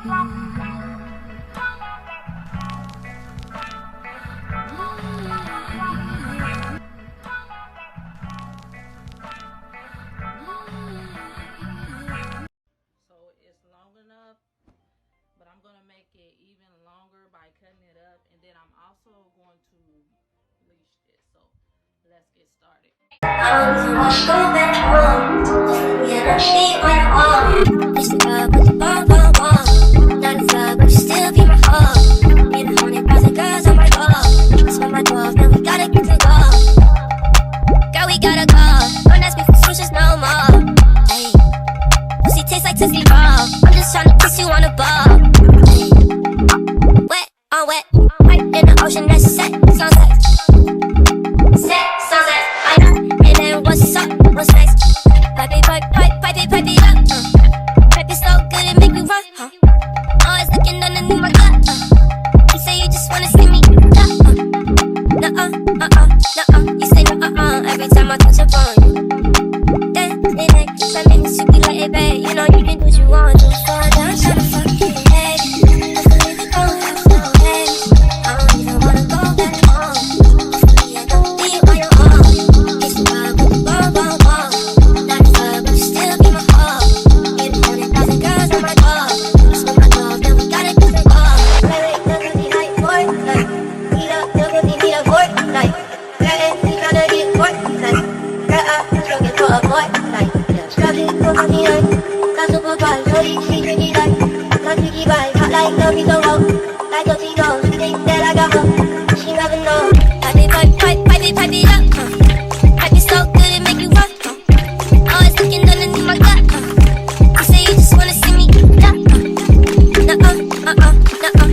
long enough, but I'm gonna make it even longer by cutting it up, and then I'm also going to bleach this. So let's get started. I'm just tryna kiss you on the ball. Wet on wet, right in the ocean. That's sex, sunset. Sex, sunset. I know. And then what's up? What's next? Pipe it, pipe, pipe, pipe it, pipe it up. Pipe it so good it make me run. Always looking underneath my gut. You say you just wanna see me. Nuh-uh. You say nuh-uh every time I touch upon you. Then it ain't 5 minutes you be like, hey babe, you know you can do what you want to. So I'm done tryna fuck you, hey. Hopefully we don't have no way. I don't even wanna go back home. Hopefully I don't leave on your own. Kiss you up with the bomb, bomb, bomb. Not a fuck, but you still be my hoe. Get 100,000 girls on my door. Just with my dog, then we gotta do the all. Wait, doesn't need like Fortnite. Need a Fortnite. We tryna get Fortnite. Girl, I'm looking for a Fortnite. Scrubbing for money, like that's super fun. Shorty, she tricky like not tricky vibe. Hot like no need to roll. Like a Tito, she think that I got her. She never know. Pipe it, pipe, pipe, pipe it, pipe it up. Pipe it so good it make you run. Always looking underneath my gut. You say you just wanna see me. Nuh-uh.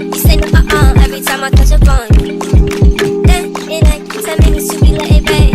You say nuh-uh every time I touch upon you. Then it ain't 10 minutes you be like, hey babe.